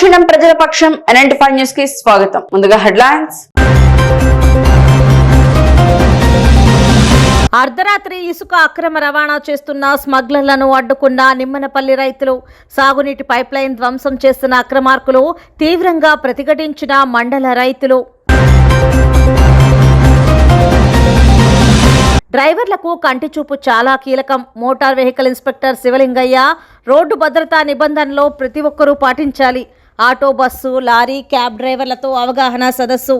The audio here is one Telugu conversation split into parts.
అనుక్షణం ప్రజల పక్షం N95 న్యూస్ కి స్వాగతం. ముందుగా హెడ్లైన్స్. అర్ధరాత్రి ఇసుక అక్రమ రవాణా చేస్తున్న స్మగ్లర్లను అడ్డుకున్న నిమ్మనపల్లి రైతులు. సాగునీటి పైప్లైన్ ధ్వంసం చేస్తున్న అక్రమార్కులు తీవ్రంగా ప్రతిఘటించిన మండల రైతులు. డ్రైవర్లకు కంటి చూపు చాలా కీలకం. Motor vehicle inspector Sivalingaiah road భద్రతా నిబంధనలు ప్రతి ఒక్కరూ పాటించాలి. ఆటో, బస్సు, లారీ, క్యాబ్ డ్రైవర్లతో అవగాహన సదస్సు.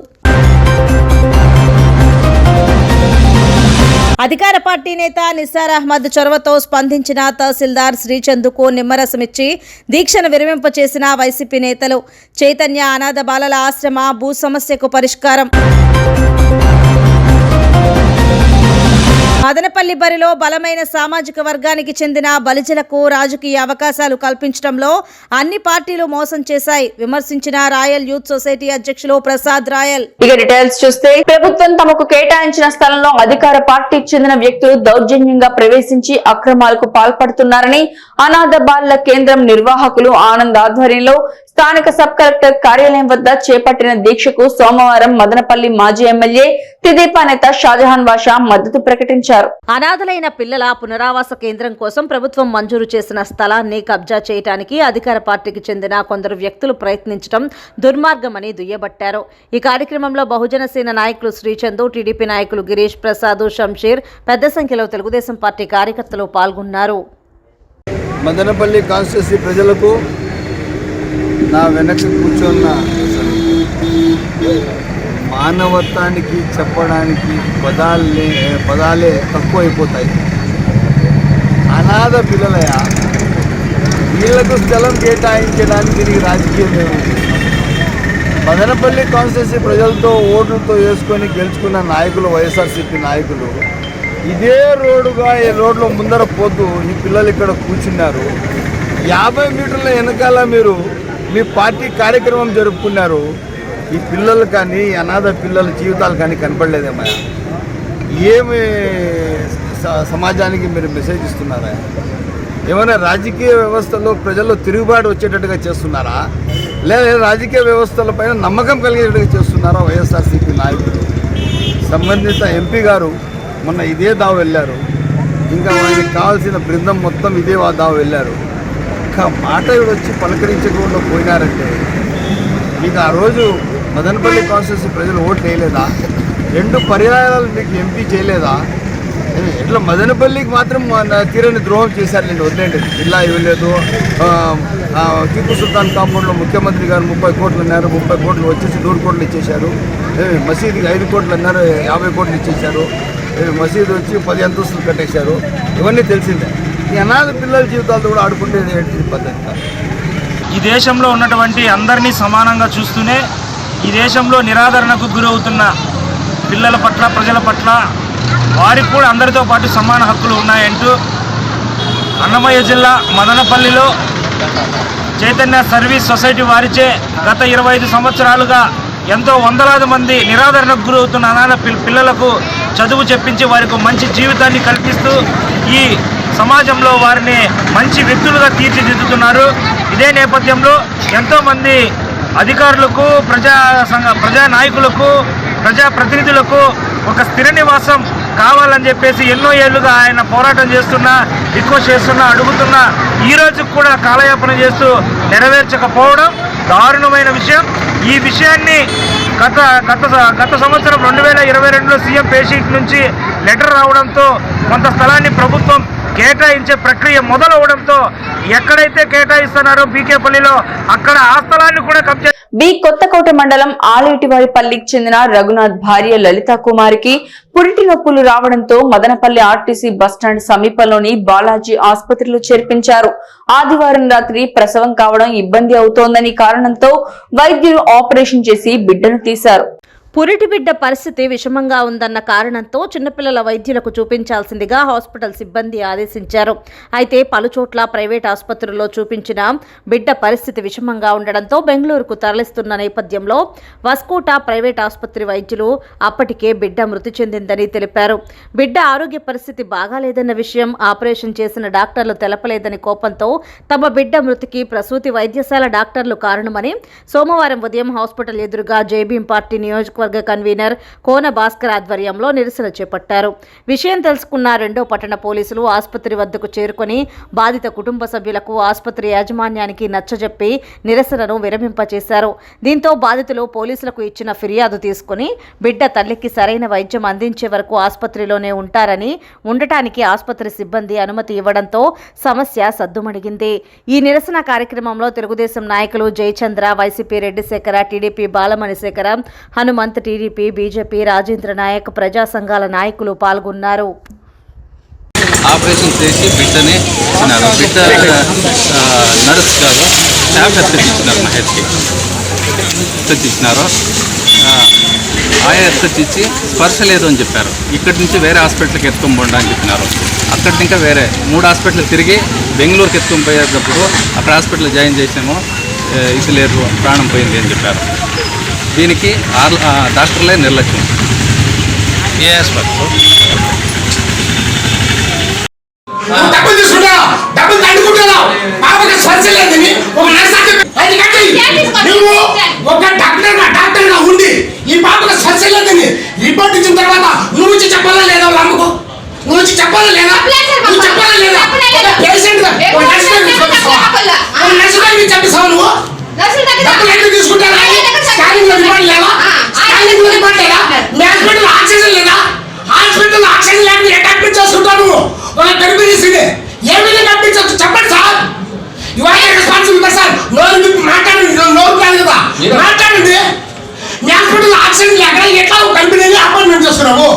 అధికార పార్టీ నేత నిసార్ అహ్మద్ చొరవతో స్పందించిన తహసీల్దార్ శ్రీచందుకు నిమ్మరసమిచ్చి దీక్షను విరమింపచేసిన వైసీపీ నేతలు. చైతన్య అనాథ బాలల ఆశ్రమ భూ సమస్యకు పరిష్కారం. మదనపల్లి బరిలో బలమైన సామాజిక వర్గానికి చెందిన బలిజలకు రాజకీయ అవకాశాలు కల్పించడంలో అన్ని పార్టీలు మోసం చేశాయి విమర్శించిన రాయల్ యూత్ సొసైటీ అధ్యక్షులు ప్రసాద్ రాయల్. ఇక డీటెయిల్స్ చూస్తే, ప్రభుత్వం తమకు కేటాయించిన స్థలంలో అధికార పార్టీకి చెందిన వ్యక్తులు దౌర్జన్యంగా ప్రవేశించి అక్రమాలకు పాల్పడుతున్నారని అనాథ బాలల కేంద్రం నిర్వాహకులు ఆనంద్ ఆధ్వర్యంలో స్థానిక సబ్ కలెక్టర్ కార్యాలయం వద్ద చేపట్టిన దీక్షకు సోమవారం మదనపల్లి మాజీ ఎమ్మెల్యే తెదేపా నేత షాజహాన్ బాషా మద్దతు ప్రకటించారు. అనాథలైన పిల్లల పునరావాస కేంద్రం కోసం ప్రభుత్వం మంజూరు చేసిన స్థలాన్ని కబ్జా చేయడానికి అధికార పార్టీకి చెందిన కొందరు వ్యక్తులు ప్రయత్నించడం దుర్మార్గమని దుయ్యబట్టారు. ఈ కార్యక్రమంలో బహుజన సేన నాయకులు శ్రీచందు, టీడీపీ నాయకులు గిరీష్ ప్రసాద్, షంషీర్, పెద్ద సంఖ్యలో తెలుగుదేశం పార్టీ కార్యకర్తలు పాల్గొన్నారు. మదనపల్లి కాన్స్టిట్యూన్సీ ప్రజలకు నా వెనక కూర్చున్న మానవత్వానికి చెప్పడానికి పదాలే తక్కువ అయిపోతాయి. అనాథ పిల్లలయ వీళ్లకు స్థలం కేటాయించడానికి దీనికి రాజకీయం ఏముంది? మదనపల్లి కాన్స్టిట్యూన్సీ ప్రజలతో ఓట్లతో వేసుకొని గెలుచుకున్న నాయకులు, వైఎస్ఆర్సీపీ నాయకులు ఇదే రోడ్డుగా ఈ రోడ్లో ముందర పోతూ ఈ పిల్లలు ఇక్కడ కూర్చున్నారు. 50 మీటర్ల వెనకాల మీరు మీ పార్టీ కార్యక్రమం జరుపుకున్నారు. ఈ పిల్లలు కానీ, అనాథ పిల్లల జీవితాలు కానీ కనపడలేదేమా? ఏమి సమాజానికి మీరు మెసేజ్ ఇస్తున్నారా? ఏమైనా రాజకీయ వ్యవస్థలో ప్రజల్లో తిరుగుబాటు వచ్చేటట్టుగా చేస్తున్నారా, లేదా రాజకీయ వ్యవస్థల పైన నమ్మకం కలిగేటట్టుగా చేస్తున్నారా వైఎస్ఆర్సీపీ నాయకులు? సంబంధిత ఎంపీ గారు మొన్న ఇదే దావ వెళ్ళారు. ఇంకా ఆయనకి కావాల్సిన బృందం మొత్తం ఇదే దావ వెళ్ళారు. ఒక్క మాట వచ్చి పలకరించకుండా పోయినారంటే మీకు ఆ రోజు మదనపల్లి కాన్స్టిట్యూన్సీ ప్రజలు ఓట్లు వేయలేదా? 2 పర్యాయాలు మీకు ఎంపీ చేయలేదా? ఇట్లా మదనపల్లికి మాత్రం తీరని ద్రోహం చేశారు. నేను వదిలేండి, జిల్లా ఇవ్వలేదు. టిప్పు సుల్తాన్ కాంపౌండ్లో ముఖ్యమంత్రి గారు 30 కోట్లు అన్నారు. 30 కోట్లు వచ్చేసి 100 కోట్లు ఇచ్చేశారు. మసీదుకి 5 కోట్లు అన్నారు, 50 కోట్లు ఇచ్చేశారు. మసీదు వచ్చి 10 అంతస్తులు కట్టేశారు. ఇవన్నీ తెలిసిందే. ఈ అనాథ పిల్లల జీవితాలతో కూడా ఆడుకుంటేది ఏంటి పద్ధతి? ఈ దేశంలో ఉన్నటువంటి అందరినీ సమానంగా చూస్తూనే ఈ దేశంలో నిరాదరణకు గురవుతున్న పిల్లల పట్ల, ప్రజల పట్ల వారికి కూడా అందరితో పాటు సమాన హక్కులు ఉన్నాయంటూ అన్నమయ్య జిల్లా మదనపల్లిలో చైతన్య సర్వీస్ సొసైటీ వారిచే గత 25 సంవత్సరాలుగా ఎంతో వందలాది మంది నిరాదరణకు గురవుతున్న అనాథ పిల్లలకు చదువు చెప్పించి వారికి మంచి జీవితాన్ని కల్పిస్తూ ఈ సమాజంలో వారిని మంచి వ్యక్తులుగా తీర్చిదిద్దుతున్నారు. ఇదే నేపథ్యంలో ఎంతోమంది అధికారులకు, ప్రజా నాయకులకు, ప్రజాప్రతినిధులకు ఒక స్థిర నివాసం కావాలని చెప్పేసి ఎన్నో ఏళ్లుగా ఆయన పోరాటం చేస్తున్నా, రిక్వెస్ట్ చేస్తున్నా, అడుగుతున్నా, ఈ రోజు కూడా కాలయాపన చేస్తూ నెరవేర్చకపోవడం దారుణమైన విషయం. ఈ విషయాన్ని గత సంవత్సరం 2022లో సీఎం పేషీట్ నుంచి లెటర్ రావడంతో కొంత స్థలాన్ని ప్రభుత్వం కేటాయించే ప్రక్రియ మొదలవడంతో ఎక్కడైతే కేటాయిస్తున్నారో బీకేపల్లిలో అక్కడ ఆ స్థలాన్ని కూడా కబ్జా. కొత్తకోట మండలం ఆలేటివారిపల్లికి చెందిన రఘునాథ్ భార్య లలితా కుమారికి పురిటి నొప్పులు రావడంతో మదనపల్లి ఆర్టీసీ బస్టాండ్ సమీపంలోని బాలాజీ ఆసుపత్రిలో చేర్పించారు. ఆదివారం రాత్రి ప్రసవం కావడం ఇబ్బంది అవుతోందని కారణంతో వైద్యులు ఆపరేషన్ చేసి బిడ్డను తీశారు. పురిటి బిడ్డ పరిస్థితి విషమంగా ఉందన్న కారణంతో చిన్నపిల్లల వైద్యులకు చూపించాల్సిందిగా హాస్పిటల్ సిబ్బంది ఆదేశించారు. అయితే పలుచోట్ల ప్రైవేట్ ఆసుపత్రుల్లో చూపించిన బిడ్డ పరిస్థితి విషమంగా ఉండడంతో బెంగళూరుకు తరలిస్తున్న నేపథ్యంలో వస్కోటా ప్రైవేట్ ఆసుపత్రి వైద్యులు అప్పటికే బిడ్డ మృతి చెందిందని తెలిపారు. బిడ్డ ఆరోగ్య పరిస్థితి బాగాలేదన్న విషయం ఆపరేషన్ చేసిన డాక్టర్లు తెలపలేదని కోపంతో తమ బిడ్డ మృతికి ప్రసూతి వైద్యశాల డాక్టర్లు కారణమని సోమవారం ఉదయం హాస్పిటల్ ఎదురుగా జేబీఎం పార్టీ నియోజకవర్గ కన్వీనర్ కోన భాస్కర్ ఆధ్వర్యంలో నిరసన చేపట్టారు. విషయం తెలుసుకున్న రెండో పట్టణ పోలీసులు ఆసుపత్రి వద్దకు చేరుకొని బాధిత కుటుంబ సభ్యులకు ఆసుపత్రి యాజమాన్యానికి నచ్చజెప్పి నిరసనను విరమింపచేశారు. దీంతో బాధితులు పోలీసులకు ఇచ్చిన ఫిర్యాదు తీసుకుని బిడ్డ తల్లికి సరైన వైద్యం అందించే వరకు ఆసుపత్రిలోనే ఉంటారని ఉండటానికి ఆసుపత్రి సిబ్బంది అనుమతి ఇవ్వడంతో సమస్య సద్దుమణిగింది. ఈ నిరసన కార్యక్రమంలో తెలుగుదేశం నాయకులు Jayachandra, YCP Reddishekhara, TDP Balamanisekhara, Hanumanth, TDP, BJP, Rajendra Nayak, ప్రజా సంఘాల నాయకులు పాల్గొన్నారు. ఆపరేషన్ చేసి బిడ్డని ఇచ్చినారు. బిడ్డ నర్స్ గారు ట్యాబ్లెట్స్ తెచ్చిచ్చినారు. మహేష్కి తెచ్చిచ్చినారు. ఆయా తెచ్చి స్పర్శ లేదు అని చెప్పారు. ఇక్కడి నుంచి వేరే హాస్పిటల్కి ఎత్తుకొని పోండి అని చెప్పినారు. అక్కడి ఇంకా వేరే 3 హాస్పిటల్ తిరిగి బెంగళూరుకి ఎత్తుకొని పోయేటప్పుడు అక్కడ హాస్పిటల్ జాయిన్ చేసాము. ఇది లేదు, ప్రాణం పోయింది అని చెప్పారు. దీనికి డాక్టర్లే నిర్లక్ష్యం. ఏ హాస్పిటల్ డబ్బులు తీసుకుంటావు, డబ్బులు తండుకుంటున్నావు, పాపకి స్పర్శ లేదని ఒక నువ్వు ఒక డాక్టర్గా ఉండి ఈ పాపకి స్పర్శ లేదని రిపోర్ట్ ఇచ్చిన తర్వాత నువ్వు వచ్చి చెప్పాలా లేదా వాళ్ళ అమ్మకు? నువ్వు వచ్చి చెప్పాలా లేదా? నువ్వు చెప్పాలా లేదా? పేషెంట్ చెప్పిస్తావు నువ్వు? డబ్బులు ఎందుకు తీసుకుంటారా? స్కానింగ్ లో రిపోర్ట్ లేదా? స్కానింగ్ లో రిపోర్ట్ లేదా? మీ హాస్పిటల్ ఆక్సిజన్ లేదా? హాస్పిటల్ ఆక్సిజన్ లేకపోతే ఎట్లా అడ్మిట్ చేసుకుంటావు నువ్వు? ఒక గర్భిణీని ఏ విధంగా అడ్మిట్ చెప్పండి సార్. ఇవాళ రెస్పాన్సిబిలిటీ సార్. నోరు మాట్లాడండి, నోరు కాదు కదా, మాట్లాడండి. మీ హాస్పిటల్ ఆక్సిజన్ లేక ఎట్లా కంపెనీని అపాయింట్మెంట్ చేస్తున్నాము,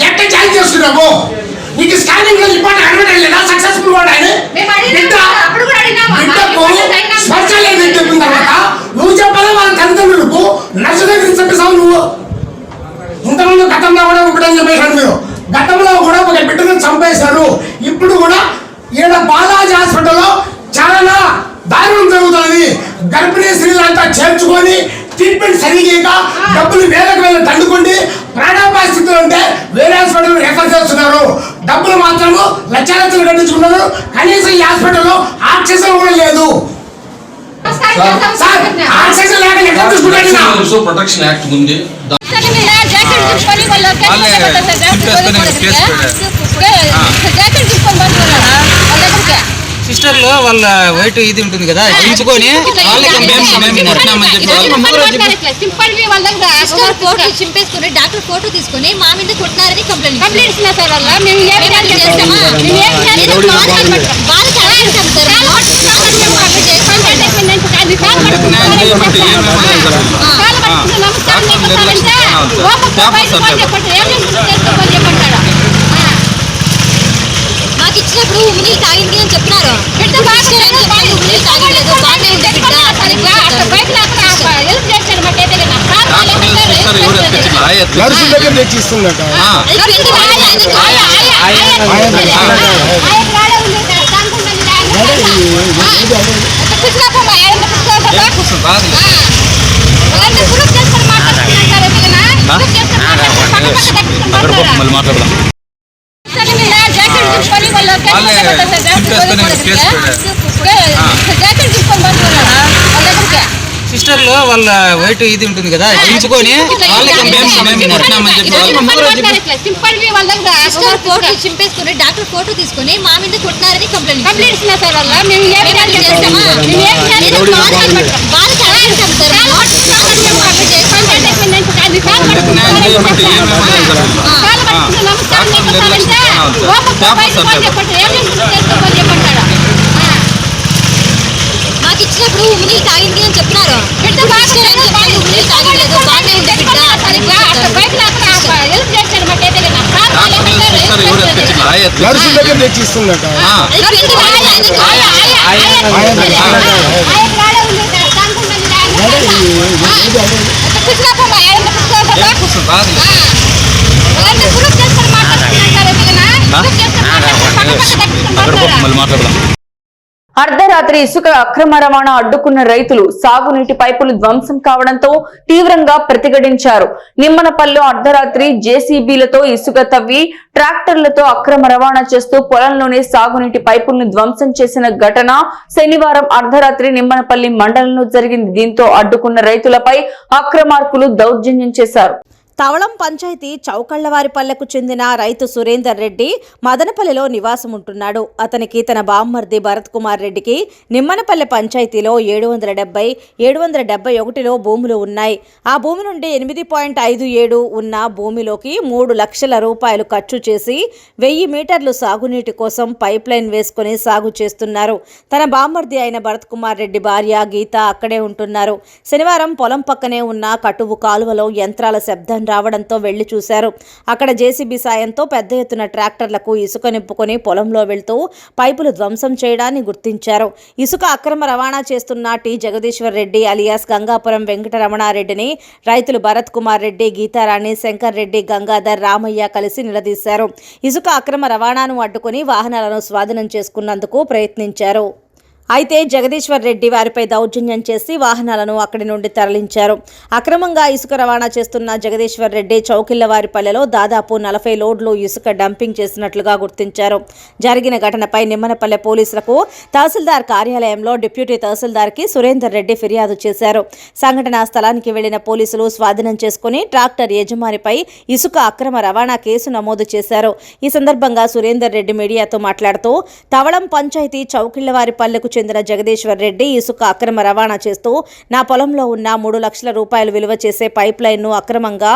ఎట్లా జాయిన్ చేస్తున్నాము? నీకు స్కానింగ్ లో రిపోర్ట్ అడగడం లేదా? సక్సెస్ఫుల్ కూడా స్పర్శ లేదని చెప్పిన తర్వాత నువ్వు చెప్పాలా వాళ్ళ తల్లిదండ్రులకు? నర్సు దగ్గర చెప్పేసావు నువ్వు. ఇంతకుముందు గతంలో కూడా ఒకటని చెప్పేశారు మీరు. గతంలో కూడా ఒక బిడ్డను చంపేశారు. ఇప్పుడు కూడా ఈడ బాలాజీ హాస్పిటల్లో చాలా దారుణం జరుగుతుంది. గర్భిణీ స్త్రీలంతా చేర్చుకొని ట్రీట్మెంట్ సరిగా డబ్బులు వేలకు వేలు దండుకుండి ప్రాణాపాయ స్థితిలో ఉంటే వేరే హాస్పిటల్ రెఫర్ చేస్తున్నారు. డబ్బులు మాత్రము లక్షలు కట్టించుకున్నారు. కనీసం ఈ హాస్పిటల్లో ఆక్సిజన్ కూడా లేదు. ఆక్సిజన్ లేక ఎట్లా చూసుకుంటాను? ప్రొటెక్షన్ యాక్ట్ ఉంది. సిస్టర్లు వాళ్ళ వైట్ ఇది ఉంటుంది కదా, ఎంచుకొని చింపేసుకుని డాక్టర్ ఫోటో తీసుకుని మా మీద కొట్టినారని కంప్లైంట్ ఇస్తున్నా సార్. వల్ల మేము మాకు ఇచ్చినప్పుడు ఉమినీళ్ళు తాగింది అని చెప్పినారు. నర్సు దగ్గర తెచ్చిస్తుందట. మాట్లాడదాం. సిస్టర్లు వాళ్ళ వైట్ ఇది ఉంటుంది కదా, ఎంచుకొని చింపేసుకుని డాక్టర్ ఫోటో తీసుకుని మా మీద కొట్టినారని కంప్లైంట్ ఇస్తున్నా సార్. వల్ల మాకు ఇచ్చినప్పుడు ఉమినీళ్ళు తాగింది అని చెప్పినారు. నర్సు దగ్గర తెచ్చిస్తుందట. రాదు. మళ్ళీ మాట్లాడదాం. అర్ధరాత్రి ఇసుక అక్రమ రవాణా అడ్డుకున్న రైతులు సాగునీటి పైపులు ధ్వంసం కావడంతో తీవ్రంగా ప్రతిఘటించారు. నిమ్మనపల్లిలో అర్ధరాత్రి జేసీబీలతో ఇసుక తవ్వి ట్రాక్టర్లతో అక్రమ రవాణా చేస్తూ పొలంలోనే సాగునీటి పైపులను ధ్వంసం చేసిన ఘటన శనివారం అర్ధరాత్రి నిమ్మనపల్లి మండలంలో జరిగింది. దీంతో అడ్డుకున్న రైతులపై అక్రమార్కులు దౌర్జన్యం చేశారు. తవళం పంచాయతీ చౌకళ్లవారిపల్లెకు చెందిన రైతు సురేందర్ రెడ్డి మదనపల్లిలో నివాసం ఉంటున్నాడు. అతనికి తన బామ్మర్ది భరత్ కుమార్ రెడ్డికి నిమ్మనపల్లె పంచాయతీలో 771లో భూములు ఉన్నాయి. ఆ భూమి నుండి 8.57 ఉన్న భూమిలోకి 3 లక్షల రూపాయలు ఖర్చు చేసి 1000 మీటర్లు సాగునీటి కోసం పైప్ లైన్ వేసుకుని సాగు చేస్తున్నారు. తన బామ్మర్ది అయిన భరత్ కుమార్ రెడ్డి భార్య గీత అక్కడే ఉంటున్నారు. శనివారం పొలం పక్కనే ఉన్న కటువు కాలువలో యంత్రాల శబ్దం రావడంతో వెళ్లి చూశారు. అక్కడ జేసీబీ సాయంతో పెద్ద ఎత్తున ట్రాక్టర్లకు ఇసుక నింపుకొని పొలంలో వెళ్తూ పైపులు ధ్వంసం చేయడాన్ని గుర్తించారు. ఇసుక అక్రమ రవాణా చేస్తున్న టి జగదీశ్వర్ రెడ్డి అలియాస్ గంగాపురం వెంకటరమణారెడ్డిని రైతులు భరత్ కుమార్ రెడ్డి, గీతారాణి, శంకర్ రెడ్డి, గంగాధర్, రామయ్య కలిసి నిలదీశారు. ఇసుక అక్రమ రవాణాను అడ్డుకుని వాహనాలను స్వాధీనం చేసుకున్నందుకు ప్రయత్నించారు. అయితే జగదీశ్వర్ రెడ్డి వారిపై దౌర్జన్యం చేసి వాహనాలను అక్కడి నుండి తరలించారు. అక్రమంగా ఇసుక రవాణా చేస్తున్న జగదీశ్వర్ రెడ్డి చౌకిళ్లవారిపల్లెలో దాదాపు 40 లోడ్లు ఇసుక డంపింగ్ చేసినట్లుగా గుర్తించారు. జరిగిన ఘటనపై నిమ్మనపల్లె పోలీసులకు తహసీల్దార్ కార్యాలయంలో డిప్యూటీ తహసీల్దార్కి సురేందర్ రెడ్డి ఫిర్యాదు చేశారు. సంఘటనా స్థలానికి వెళ్లిన పోలీసులు స్వాధీనం చేసుకుని ట్రాక్టర్ యజమానిపై ఇసుక అక్రమ రవాణా కేసు నమోదు చేశారు. ఈ సందర్భంగా సురేందర్ రెడ్డి మీడియాతో మాట్లాడుతూ తవళం పంచాయతీ చౌకిళ్లవారిపల్లెకు చెందిన జగదీశ్వర్ రెడ్డి ఇసుక అక్రమ రవాణా చేస్తూ నా పొలంలో ఉన్న 3 లక్షల రూపాయలు విలువ చేసే పైప్ లైన్ ను అక్రమంగా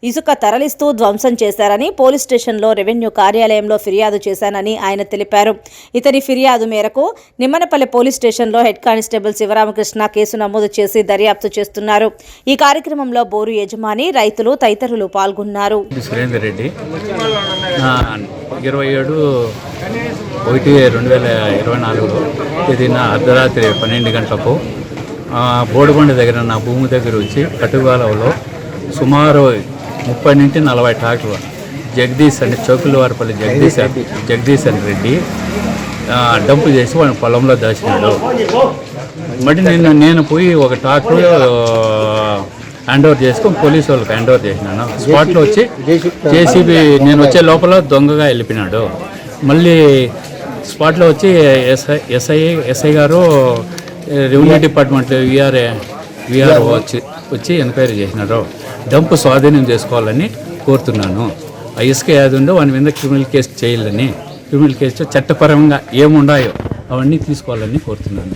ఇసుక తరలిస్తూ ధ్వంసం చేశారని పోలీస్ స్టేషన్లో రెవెన్యూ కార్యాలయంలో ఫిర్యాదు చేశానని ఆయన తెలిపారు. ఇతని ఫిర్యాదు మేరకు నిమ్మనపల్లి పోలీస్ స్టేషన్లో హెడ్ కానిస్టేబుల్ శివరామకృష్ణ కేసు నమోదు చేసి దర్యాప్తు చేస్తున్నారు. ఈ కార్యక్రమంలో బోరు యజమాని, రైతులు తదితరులు పాల్గొన్నారు. సురేందర్ రెడ్డి 27/1/2024 తేదీన అర్ధరాత్రి 12 గంటలకు బోడుబండ దగ్గర నా భూమి దగ్గర వచ్చి కటుగాలలో సుమారు 30 నుంచి 40 ట్రాక్టర్లు జగదీష్ అని చౌకులవారిపల్లి జగదీష్ అని రెడ్డి డంపు చేసి వాళ్ళ పొలంలో దాచినాడు. మరి నేను పోయి ఒక ట్రాక్టర్ హ్యాండ్ ఓవర్ చేసుకొని పోలీసు వాళ్ళకి హ్యాండ్ ఓవర్ చేసినాను. స్పాట్లో వచ్చి జేసీబీ నేను వచ్చే లోపల దొంగగా వెళ్ళిపోయినాడు. మళ్ళీ స్పాట్లో వచ్చి ఎస్ఐ గారు రెవెన్యూ డిపార్ట్మెంట్ విఆర్ఓ వచ్చి ఎంక్వైరీ చేసినారు. డంపు స్వాధీనం చేసుకోవాలని కోరుతున్నాను. ఆ ఇసుక ఏది ఉందో వాని మీద క్రిమినల్ కేసు చేయాలని, క్రిమినల్ కేసు చట్టపరంగా ఏముండాయో అవన్నీ తీసుకోవాలని కోరుతున్నాను.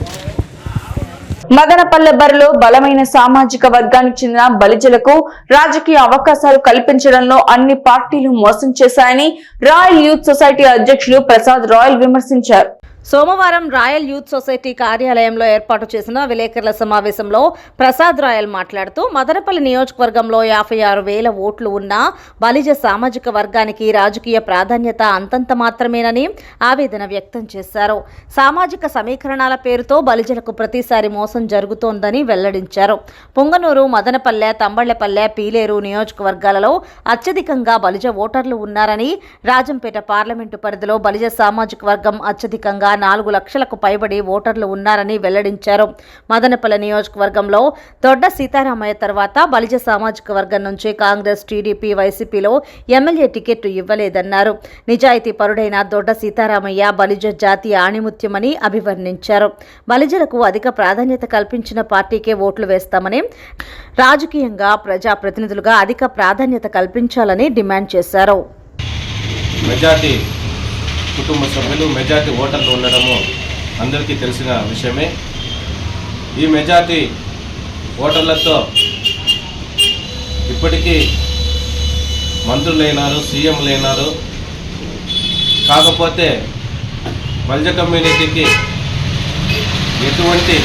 మదనపల్లె బరిలో బలమైన సామాజిక వర్గానికి చెందిన బలిజలకు రాజకీయ అవకాశాలు కల్పించడంలో అన్ని పార్టీలు మోసం చేశాయని రాయల్ యూత్ సొసైటీ అధ్యక్షులు ప్రసాద్ రాయల్ విమర్శించారు. సోమవారం రాయల్ యూత్ సొసైటీ కార్యాలయంలో ఏర్పాటు చేసిన విలేకరుల సమావేశంలో ప్రసాద్ రాయల్ మాట్లాడుతూ మదనపల్లి నియోజకవర్గంలో 56,000 ఓట్లు ఉన్న బలిజ సామాజిక వర్గానికి రాజకీయ ప్రాధాన్యత అంతంత మాత్రమేనని ఆవేదన వ్యక్తం చేశారు. సామాజిక సమీకరణాల పేరుతో బలిజలకు ప్రతిసారి మోసం జరుగుతోందని వెల్లడించారు. పొంగనూరు, మదనపల్లె, తంబళ్లపల్లె, పీలేరు నియోజకవర్గాలలో అత్యధికంగా బలిజ ఓటర్లు ఉన్నారని, రాజంపేట పార్లమెంటు పరిధిలో బలిజ సామాజిక వర్గం అత్యధికంగా 4 లక్షలకు పైబడి ఓటర్లు ఉన్నారని వెల్లడించారు. మదనపల్లె నియోజకవర్గంలో దొడ్డ సీతారామయ్య తర్వాత బలిజ సామాజిక వర్గం నుంచి కాంగ్రెస్, టీడీపీ, వైసీపీలో ఎమ్మెల్యే టికెట్ ఇవ్వలేదన్నారు. నిజాయితీ పరుడైన దొడ్డ సీతారామయ్య బలిజ జాతీయ ఆణిముత్యమని అభివర్ణించారు. బలిజలకు అధిక ప్రాధాన్యత కల్పించిన పార్టీకే ఓట్లు వేస్తామని, రాజకీయంగా ప్రజాప్రతినిధులుగా అధిక ప్రాధాన్యత కల్పించాలని డిమాండ్ చేశారు. మెజార్టీ కుటుంబ సభ్యులు, మెజార్టీ ఓటర్లు ఉండడము అందరికీ తెలిసిన విషయమే. ఈ మెజార్టీ ఓటర్లతో ఇప్పటికీ మంత్రులైనారు, సీఎంలైనారు. కాకపోతే బలిజ కమ్యూనిటీకి ఎటువంటి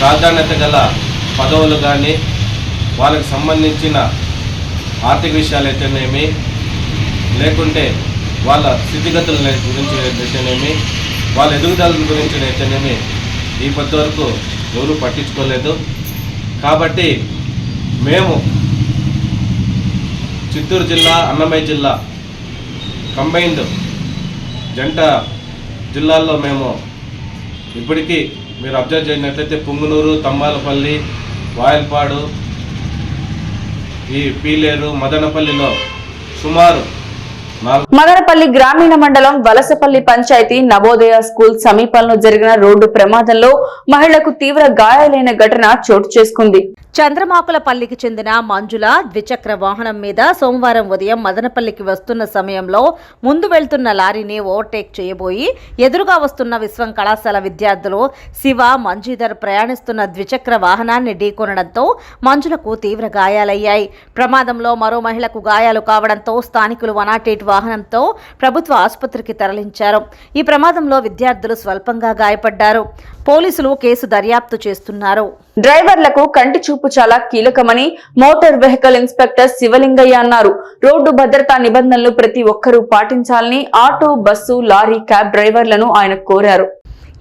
ప్రాధాన్యత గల పదవులు కానీ, వాళ్ళకి సంబంధించిన ఆర్థిక విషయాలు అయితేనేమి, లేకుంటే వాళ్ళ స్థితిగతుల గురించి అయితేనేమి, వాళ్ళ ఎదుగుదల గురించి అయితేనేమి ఈ పొద్దు వరకు ఎవరూ పట్టించుకోలేదు. కాబట్టి మేము చిత్తూరు జిల్లా, అన్నమయ్య జిల్లా కంబైన్డ్ జంట జిల్లాల్లో మేము ఇప్పటికీ మీరు అబ్జర్వ్ చేసినట్లయితే పుంగునూరు, తంబాలపల్లి, వాయల్పాడు, ఈ పీలేరు, మదనపల్లిలో సుమారు మదనపల్లి గ్రామీణ మండలం వలసపల్లి పంచాయతీ నవోదయ స్కూల్ సమీపంలో జరిగిన రోడ్డు ప్రమాదంలో మహిళకు తీవ్ర గాయాలైన ఘటన చోటు చేసుకుంది. చంద్రమాకులపల్లికి చెందిన మంజుల ద్విచక్ర వాహనం మీద సోమవారం ఉదయం మదనపల్లికి వస్తున్న సమయంలో ముందు వెళ్తున్న లారీని ఓవర్టేక్ చేయబోయి ఎదురుగా వస్తున్న విశ్వం కళాశాల విద్యార్థులు శివ, మంజీధర్ ప్రయాణిస్తున్న ద్విచక్ర వాహనాన్ని ఢీకొనడంతో మంజులకు తీవ్ర గాయాలయ్యాయి. ప్రమాదంలో మరో మహిళకు గాయాలు కావడంతో స్థానికులు 108 వాహనంతో ప్రభుత్వ ఆసుపత్రికి తరలించారు. ఈ ప్రమాదంలో విద్యార్థులు స్వల్పంగా గాయపడ్డారు. పోలీసులు కేసు దర్యాప్తు చేస్తున్నారు. డ్రైవర్లకు కంటి చూపు చాలా కీలకమని మోటార్ వెహికల్ ఇన్స్పెక్టర్ శివలింగయ్య అన్నారు. రోడ్డు భద్రతా నిబంధనలు ప్రతి ఒక్కరూ పాటించాలని ఆటో, బస్సు, లారీ, క్యాబ్ డ్రైవర్లను ఆయన కోరారు.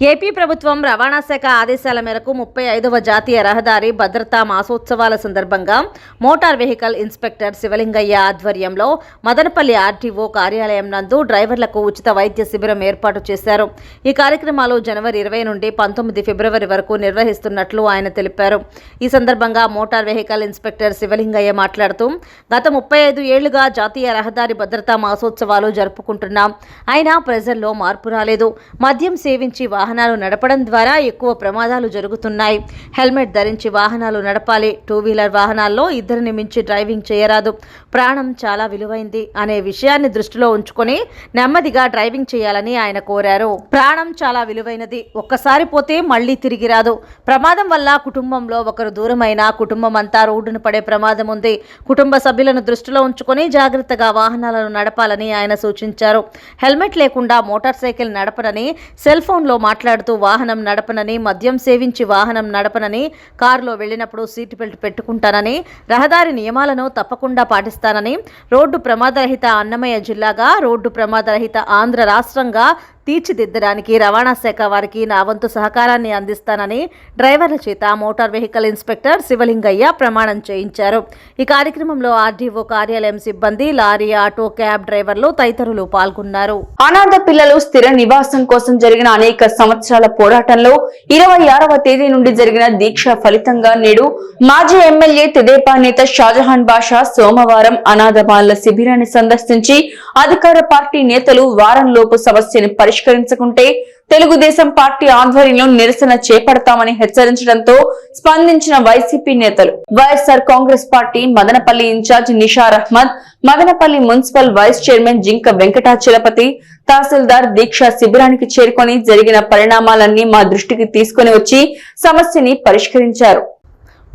ఏపీ ప్రభుత్వం రవాణా శాఖ ఆదేశాల మేరకు 35వ జాతీయ రహదారి భద్రతా మాసోత్సవాల సందర్భంగా మోటార్ వెహికల్ ఇన్స్పెక్టర్ శివలింగయ్య ఆధ్వర్యంలో మదనపల్లి ఆర్టీఓ కార్యాలయం నందు డ్రైవర్లకు ఉచిత వైద్య శిబిరం ఏర్పాటు చేశారు. ఈ కార్యక్రమాలు జనవరి 20 నుండి 19 ఫిబ్రవరి వరకు నిర్వహిస్తున్నట్లు ఆయన తెలిపారు. ఈ సందర్భంగా మోటార్ వెహికల్ ఇన్స్పెక్టర్ శివలింగయ్య మాట్లాడుతూ, గత 35 ఏళ్లుగా జాతీయ రహదారి భద్రతా మాసోత్సవాలు జరుపుకుంటున్నాం. అయినా ప్రజల్లో మార్పు రాలేదు. మద్యం సేవించి వాహనాలు నడపడం ద్వారా ఎక్కువ ప్రమాదాలు జరుగుతున్నాయి. హెల్మెట్ ధరించి వాహనాలు నడపాలి. 2 వీలర్ వాహనాల్లో ఇద్దరిని మించి డ్రైవింగ్ చేయరాదు. ప్రాణం చాలా విలువైంది అనే విషయాన్ని దృష్టిలో ఉంచుకొని నెమ్మదిగా డ్రైవింగ్ చేయాలని ఆయన కోరారు. ప్రాణం చాలా విలువైనది. ఒక్కసారి పోతే మళ్లీ తిరిగి రాదు. ప్రమాదం వల్ల కుటుంబంలో ఒకరు దూరమైన కుటుంబం అంతా రోడ్డున పడే ప్రమాదం ఉంది. కుటుంబ సభ్యులను దృష్టిలో ఉంచుకొని జాగ్రత్తగా వాహనాలను నడపాలని ఆయన సూచించారు. హెల్మెట్ లేకుండా మోటార్ సైకిల్ నడపనని, సెల్ ఫోన్లో మాట్లాడుతూ వాహనం నడపనని, మద్యం సేవించి వాహనం నడపనని, కారులో వెళ్లినప్పుడు సీట్ బెల్ట్ పెట్టుకుంటానని, రహదారి నియమాలను తప్పకుండా పాటిస్తానని, రోడ్డు ప్రమాదరహిత అన్నమయ్య జిల్లాగా, రోడ్డు ప్రమాదరహిత ఆంధ్ర రాష్ట్రంగా తీర్చిదిద్దడానికి రవాణా శాఖ వారికి నా వంతు సహకారాన్ని అందిస్తానని డ్రైవర్ల చేత మోటార్ వెహికల్ ఇన్స్పెక్టర్ శివలింగయ్య ప్రమాణం చేయించారు. ఈ కార్యక్రమంలో ఆర్డీఓ కార్యాలయం సిబ్బంది, లారీ, ఆటో, క్యాబ్ డ్రైవర్లు తదితరులు పాల్గొన్నారు. అనాథ పిల్లలు స్థిర నివాసం కోసం జరిగిన అనేక సంవత్సరాల పోరాటంలో 26వ తేదీ నుండి జరిగిన దీక్ష ఫలితంగా నేడు మాజీ ఎమ్మెల్యే తెదేపా నేత షాజహాన్ బాషా సోమవారం అనాథ బాలల శిబిరాన్ని సందర్శించి అధికార పార్టీ నేతలు వారంలోపు సమస్యను పరిష్కరించకుంటే తెలుగుదేశం పార్టీ ఆధ్వర్యంలో నిరసన చేపడతామని హెచ్చరించడంతో స్పందించిన వైసీపీ నేతలు, YSR Congress party Madanapalle incharge Nishar Ahmed, Madanapalle municipal vice chairman Jinka Venkatachalapathi, తహసీల్దార్ దీక్ష శిబిరానికి చేరుకొని జరిగిన పరిణామాలన్నీ మా దృష్టికి తీసుకుని వచ్చి సమస్యని పరిష్కరించారు.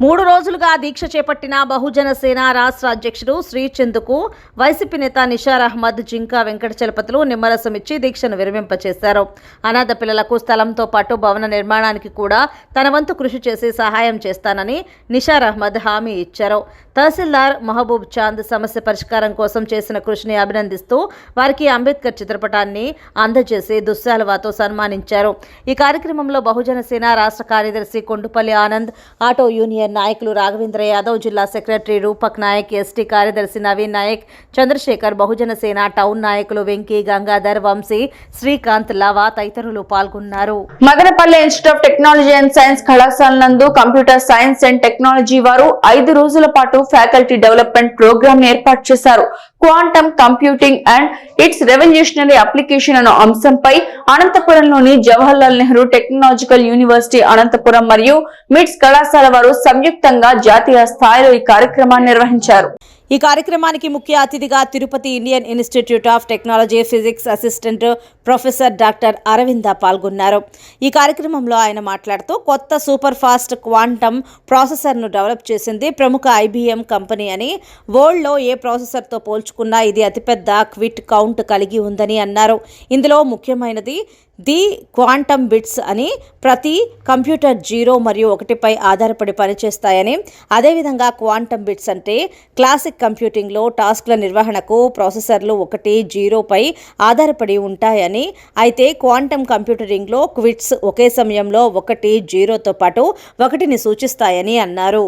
3 రోజులుగా దీక్ష చేపట్టిన బహుజన సేన రాష్ట్ర అధ్యక్షుడు శ్రీచందుకు వైసీపీ నేత నిషార్ అహ్మద్, జింకా వెంకటచలపతులు నిమ్మరసం ఇచ్చి దీక్షను విరమింపచేశారు. అనాథ పిల్లలకు స్థలంతో పాటు భవన నిర్మాణానికి కూడా తన వంతు కృషి చేసి సహాయం చేస్తానని నిషార్ అహ్మద్ హామీ ఇచ్చారు. తహసీల్దార్ మహబూబ్ చాంద్ సమస్య పరిష్కారం కోసం చేసిన కృషిని అభినందిస్తూ వారికి అంబేద్కర్ చిత్రపటాన్ని అందజేసి దుస్సాలువాతో సన్మానించారు. ఈ కార్యక్రమంలో బహుజన సేన రాష్ట్ర కార్యదర్శి కొండుపల్లి ఆనంద్, ఆటో యూనియన్ నాయకులు రాఘవేంద్ర యాదవ్, జిల్లా సెక్రటరీ రూపక్ నాయక్, ఎస్టీ కార్యదర్శి నవీన్ నాయక్, చంద్రశేఖర్, బహుజన సేన టౌన్ నాయకులు వెంకీ, గంగాధర్, వంశీ, శ్రీకాంత్, లవా తదితరులు పాల్గొన్నారు. Madanapalle institute of technology and science కళాశాల నందు కంప్యూటర్ సైన్స్ అండ్ టెక్నాలజీ వారు 5 రోజుల పాటు ఫ్యాకల్టీ డెవలప్మెంట్ ప్రోగ్రామ్ ఏర్పాటు చేశారు. Quantum computing and it's revolutionary application అనే అంశంపై అనంతపురంలోని జవహర్లాల్ నెహ్రూ టెక్నాలజికల్ యూనివర్సిటీ అనంతపురం మరియు మిట్స్ కళాశాల వారు సంయుక్తంగా జాతీయ స్థాయిలో ఈ కార్యక్రమాన్ని నిర్వహించారు. ఈ కార్యక్రమానికి ముఖ్య అతిథిగా Tirupati Indian institute of technology physics assistant professor doctor Aravinda పాల్గొన్నారు. ఈ కార్యక్రమంలో ఆయన మాట్లాడుతూ, కొత్త సూపర్ ఫాస్ట్ క్వాంటమ్ ప్రాసెసర్ను డెవలప్ చేసింది ప్రముఖ IBM కంపెనీ అని, వరల్డ్లో ఏ ప్రాసెసర్తో పోల్చుకున్నా ఇది అతిపెద్ద క్విట్ కౌంట్ కలిగి ఉందని అన్నారు. ఇందులో ముఖ్యమైనది ది క్వాంటమ్ బిట్స్ అని ప్రతి కంప్యూటర్ 0 మరియు 1పై ఆధారపడి పనిచేస్తాయని, అదేవిధంగా క్వాంటమ్ బిట్స్ అంటే క్లాసిక్ కంప్యూటింగ్లో టాస్క్ల నిర్వహణకు ప్రాసెసర్లు 1, 0పై ఆధారపడి ఉంటాయని, అయితే క్వాంటమ్ కంప్యూటరింగ్లో క్విట్స్ ఒకే సమయంలో 1, 0తో పాటు 1ని సూచిస్తాయని అన్నారు.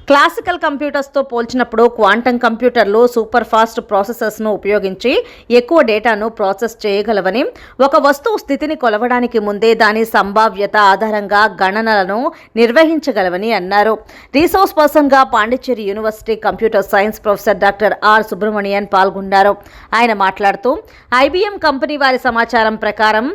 క్లాసికల్ కంప్యూటర్స్తో పోల్చినప్పుడు క్వాంటమ్ కంప్యూటర్లు సూపర్ ఫాస్ట్ ప్రాసెసర్స్ను ఉపయోగించి ఎక్కువ డేటాను ప్రాసెస్ చేయగలవని, ఒక వస్తువు స్థితిని కొలవడానికి ముందే దాని సంభావ్యత ఆధారంగా గణనలను నిర్వహించగలవని అన్నారు. రీసోర్స్ పర్సన్గా Pondicherry university computer science professor doctor R Subramanian పాల్గొన్నారు. ఆయన మాట్లాడుతూ IBM కంపెనీ వారి సమాచారం ప్రకారం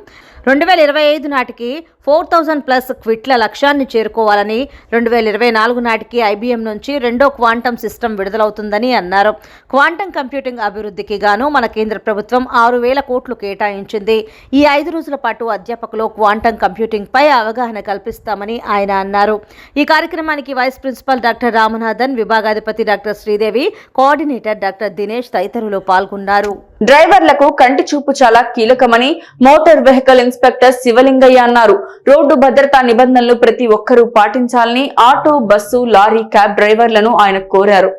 2025 నాటికి 4000+ క్విట్ల లక్ష్యాన్ని చేరుకోవాలని, 2024 నాటికి IBM నుంచి రెండో క్వాంటమ్ సిస్టమ్ విడుదలవుతుందని అన్నారు. క్వాంటమ్ కంప్యూటింగ్ అభివృద్ధికి గాను మన కేంద్ర ప్రభుత్వం 6,000 కోట్లు కేటాయించింది. ఈ 5 రోజుల పాటు అధ్యాపకులు క్వాంటమ్ కంప్యూటింగ్ పై అవగాహన కల్పిస్తామని ఆయన అన్నారు. ఈ కార్యక్రమానికి వైస్ ప్రిన్సిపల్ డాక్టర్ రామనాథన్, విభాగాధిపతి doctor Sridevi, coordinator doctor Dinesh తదితరులు పాల్గొన్నారు. డ్రైవర్లకు కంటి చూపు చాలా కీలకమని మోటార్ వెహికల్ ఇన్స్పెక్టర్ శివలింగయ్య అన్నారు. రోడ్డు భద్రతా నిబంధనలు ప్రతి ఒక్కరూ పాటించాలని ఆటో, బస్సు, లారీ, క్యాబ్ డ్రైవర్లను ఆయన కోరారు.